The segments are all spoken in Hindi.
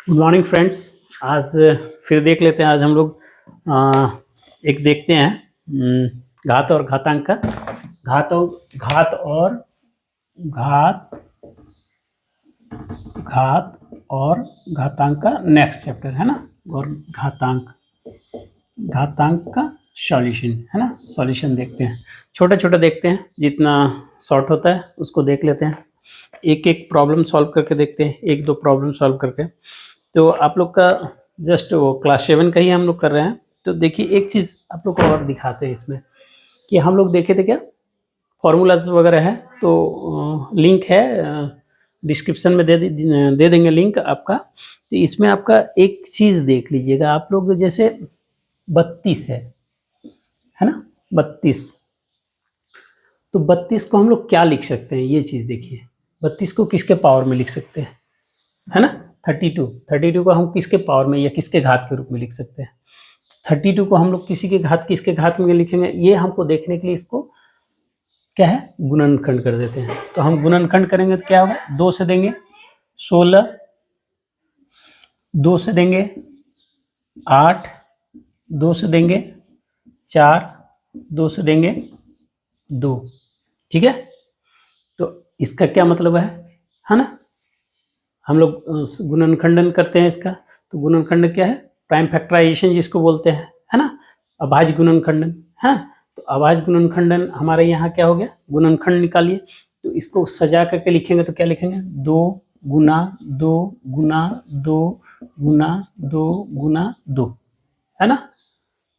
Good morning friends. आज फिर देख लेते हैं। आज हम लोग एक देखते हैं घात और घातांक का घात घात और घातांक का नेक्स्ट चैप्टर है ना। और घातांक का सॉल्यूशन है ना। सॉल्यूशन देखते हैं, छोटा छोटा देखते हैं, जितना शॉर्ट होता है उसको देख लेते हैं। एक एक प्रॉब्लम सॉल्व करके देखते हैं, एक दो प्रॉब्लम सॉल्व करके। तो आप लोग का जस्ट वो क्लास 7 का ही हम लोग कर रहे हैं। तो देखिए एक चीज़ आप लोग को और दिखाते हैं इसमें कि हम लोग देखे थे क्या, फॉर्मूलाज वगैरह है। तो लिंक है, डिस्क्रिप्शन में दे देंगे लिंक आपका। तो इसमें आपका एक चीज़ देख लीजिएगा आप लोग, जैसे 32 है ना, 32। तो 32 को हम लोग क्या लिख सकते हैं, ये चीज़ देखिए। 32 को किसके पावर में लिख सकते हैं, है ना। 32 को हम किसके पावर में या किसके घात के रूप में लिख सकते हैं। 32 को हम लोग किसके घात में लिखेंगे, ये हमको देखने के लिए इसको क्या है, गुणनखंड कर देते हैं। तो हम गुणनखंड करेंगे तो क्या होगा, 2 से देंगे 16, 2 से देंगे 8, 2 से देंगे 4, 2 से देंगे 2। ठीक है, तो इसका क्या मतलब है ना। हम लोग गुणनखंडन करते हैं इसका। तो गुणनखंड क्या है, प्राइम फैक्टराइजेशन जिसको बोलते हैं, है ना। अभाज्य गुणनखंडन है। तो अभाज्य गुणनखंडन हमारे यहाँ क्या हो गया, गुणनखंड निकालिए। तो इसको सजा करके लिखेंगे तो क्या लिखेंगे, 2 गुना 2 गुना 2 गुना 2 गुना 2, है ना।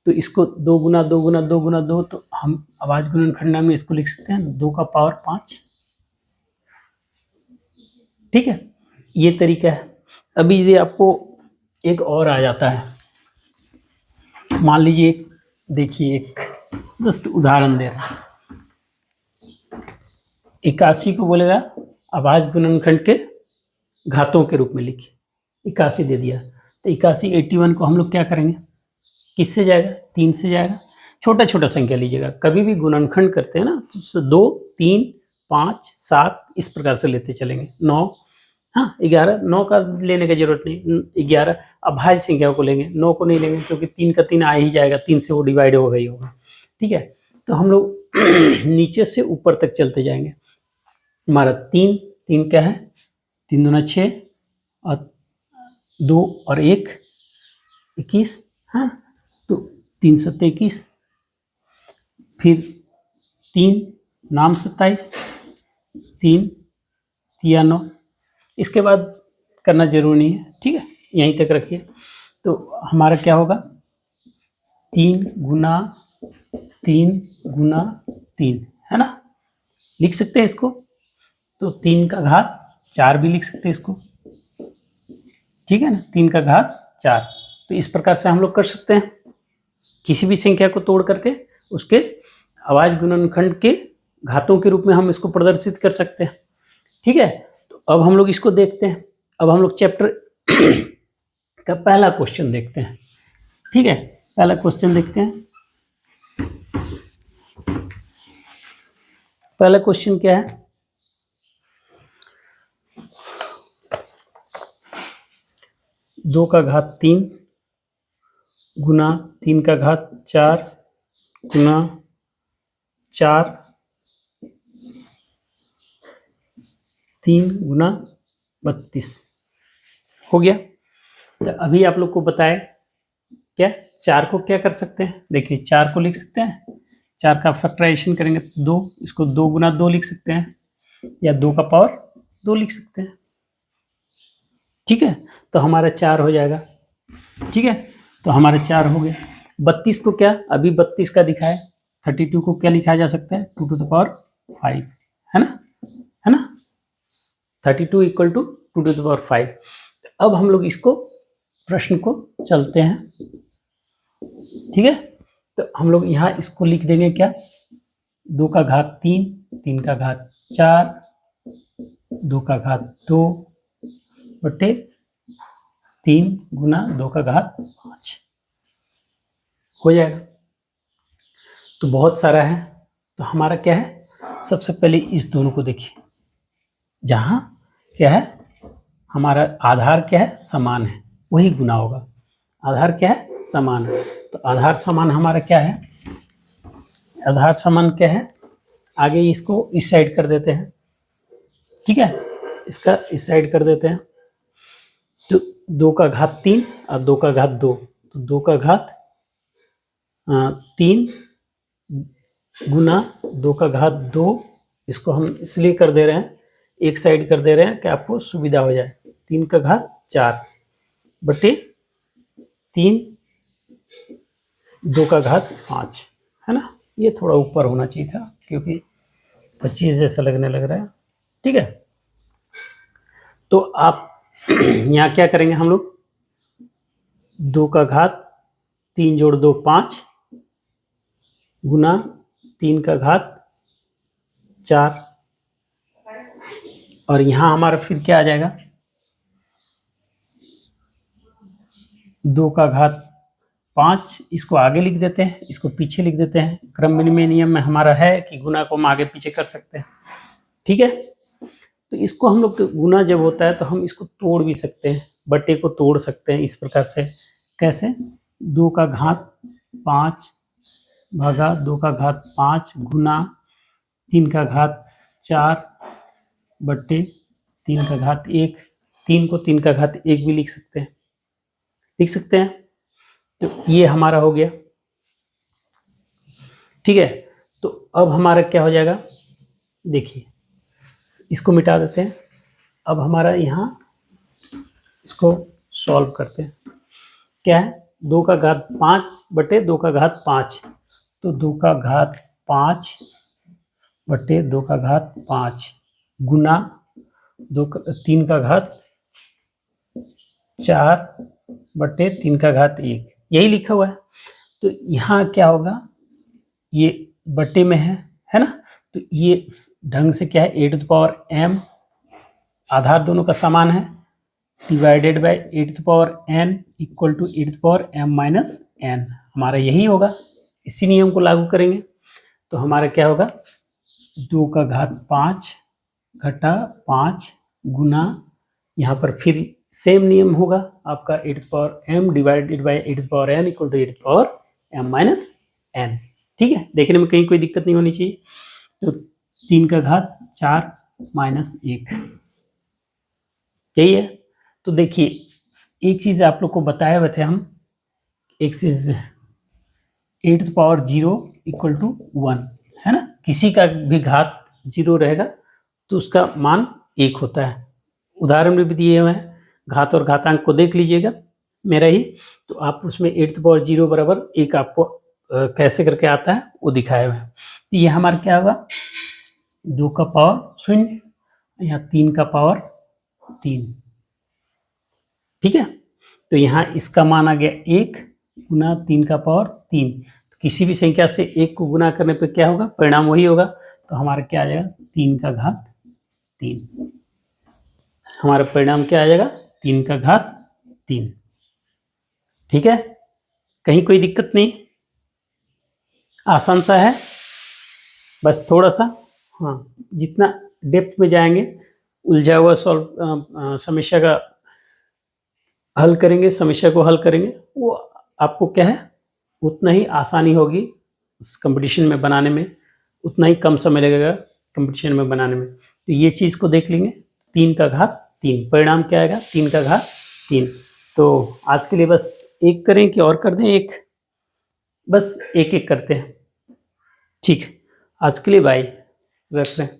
तो इसको 2 गुना 2 गुना 2 गुना 2, तो हम अभाज्य गुणनखंड में इसको लिख सकते हैं 2 का पावर 5। ठीक है, ये तरीका है। अभी ये आपको एक और आ जाता है, मान लीजिए देखिए, एक जस्ट उदाहरण दे रहा है। 81 को बोलेगा अभाज्य गुणनखंड के घातों के रूप में लिखिए। 81 दे दिया, तो 81 को हम लोग क्या करेंगे, किससे जाएगा, 3 से जाएगा। छोटा छोटा संख्या लीजिएगा, कभी भी गुणनखंड करते हैं ना तो 2 3 5 7 इस प्रकार से लेते चलेंगे। 9, हाँ 11, 9 का लेने की जरूरत नहीं, 11 अभाज्य संख्याओं को लेंगे, 9 को नहीं लेंगे क्योंकि 3 का 3 आ ही जाएगा, 3 से वो डिवाइड होगा ही होगा। ठीक है, तो हम लोग नीचे से ऊपर तक चलते जाएंगे। हमारा 3 क्या है, 3 दूना 6 और 2 और 1 21, हाँ। तो 3 सत्ते 21, फिर 3 नाम 27, 3 तिया 9। इसके बाद करना जरूरी नहीं है, ठीक है, यहीं तक रखिए। तो हमारा क्या होगा, 3 गुना 3 गुना 3, है ना। लिख सकते हैं इसको, तो 3 का घात 4 भी लिख सकते हैं इसको, ठीक है ना, 3 का घात 4। तो इस प्रकार से हम लोग कर सकते हैं, किसी भी संख्या को तोड़ करके उसके अभाज्य गुणनखंड के घातों के रूप में हम इसको प्रदर्शित कर सकते हैं। ठीक है, तो अब हम लोग इसको देखते हैं। अब हम लोग चैप्टर का पहला क्वेश्चन देखते हैं। ठीक है, पहला क्वेश्चन देखते हैं। पहला क्वेश्चन क्या है, दो का घात 3 गुना 3 का घात 4 गुना 4 3 गुना 32 हो गया। तो अभी आप लोग को बताए क्या, 4 को क्या कर सकते हैं, देखिए 4 को लिख सकते हैं, 4 का फैक्टराइजेशन करेंगे तो 2, इसको 2 गुना 2 लिख सकते हैं या 2 का पावर 2 लिख सकते हैं। ठीक है, तो हमारा 4 हो जाएगा। ठीक है, तो हमारा 4 हो गया। 32 को क्या, अभी 32 का दिखाए, 32 को क्या लिखा जा सकता है, 2 to the power 5, है ना 32 equal to 2 to the power 5। अब हम लोग इसको प्रश्न को चलते हैं। ठीक है, तो हम लोग यहाँ इसको लिख देंगे क्या, 2 का घात 3 3 का घात 4 2 का घात 2 बटे 3 गुना 2 का घात 5 हो जाएगा। तो बहुत सारा है, तो हमारा क्या है, सबसे पहले इस दोनों को देखिए, जहाँ क्या है हमारा आधार क्या है, समान है, वही गुना होगा। आधार क्या है, समान है। तो आधार समान हमारा क्या है, आधार समान क्या है, आगे इसको इस साइड कर देते हैं, ठीक है, इसका इस साइड कर देते हैं। तो 2 का घात 3 और 2 का घात 2, तो 2 का घात 3 गुना 2 का घात 2, इसको हम इसलिए कर दे रहे हैं, एक साइड कर दे रहे हैं कि आपको सुविधा हो जाए। 3 का घात 4 बटे 3 2 का घात 5, है ना। ये थोड़ा ऊपर होना चाहिए था क्योंकि 25 जैसा लगने लग रहा है, ठीक है। तो आप यहाँ क्या करेंगे हम लोग, 2 का घात 3 जोड़ 2 5 गुना 3 का घात 4, और यहाँ हमारा फिर क्या आ जाएगा, 2 का घात 5, इसको आगे लिख देते हैं, इसको पीछे लिख देते हैं। क्रम विनिमय नियम में हमारा है कि गुना को हम आगे पीछे कर सकते हैं, ठीक है। तो इसको हम लोग गुना जब होता है तो हम इसको तोड़ भी सकते हैं, बट्टे को तोड़ सकते हैं इस प्रकार से। कैसे, 2 का घात 5 भागा 2 का घात 5 गुना 3 का घात 4 बट्टे 3 का घात 1। 3 को 3 का घात 1 भी लिख सकते हैं, लिख सकते हैं। तो ये हमारा हो गया, ठीक है। तो अब हमारा क्या हो जाएगा, देखिए इसको मिटा देते हैं। अब हमारा यहाँ इसको सॉल्व करते हैं, क्या है, 2 का घात 5 बटे 2 का घात 5, तो 2 का घात 5 बटे 2 का घात 5 गुना 3 का घात 4 बटे 3 का घात 1, यही लिखा हुआ है। तो यहाँ क्या होगा, ये बटे में है ना, तो ये ढंग से क्या है, a⁴m, आधार दोनों का समान है, divided by a⁴n equal to a⁴m minus n, हमारा यही होगा। इसी नियम को लागू करेंगे तो हमारा क्या होगा, 2 का घात 5 घटा 5 गुना, यहाँ पर फिर सेम नियम होगा आपका, a⁴m divided by a⁴n equal to a⁴m minus n, ठीक है। देखने में कहीं कोई दिक्कत नहीं होनी चाहिए। तो 3 का घात 4 माइनस 1, यही है। तो देखिए एक चीज़ आप लोग को बताए हुए थे हम, एक चीज़ a⁴0 इक्वल टू 1, है ना, किसी का भी घात 0 रहेगा तो उसका मान 1 होता है। उदाहरण में भी दिए हुए हैं, घात और घातांक को देख लीजिएगा मेरा ही, तो आप उसमें a⁴0 बराबर 1 आपको कैसे करके आता है वो दिखाए हुए हैं। तो ये हमारा क्या होगा, 2 का पावर 0 या 3 का पावर 3, ठीक है। तो यहाँ इसका मान आ गया 1 गुना 3 का पावर 3। तो किसी भी संख्या से 1 को गुना करने पर क्या होगा, परिणाम वही होगा। तो हमारा क्या आ जाएगा, 3 का घात 3, हमारा परिणाम क्या आ जाएगा, 3 का घात 3, ठीक है। कहीं कोई दिक्कत नहीं, आसान सा है, बस थोड़ा सा, हाँ, जितना डेप्थ में जाएंगे उलझा हुआ समस्या का हल करेंगे, समस्या को हल करेंगे, वो आपको क्या है, उतना ही आसानी होगी उस कंपटीशन में बनाने में, उतना ही कम समय लगेगा कंपटीशन में बनाने में। तो ये चीज़ को देख लेंगे, 3 का घात 3, परिणाम क्या आएगा, 3 का घात 3। तो आज के लिए बस एक करें कि और कर दें, एक, बस एक एक करते हैं, ठीक। आज के लिए बाय, रख रहे हैं।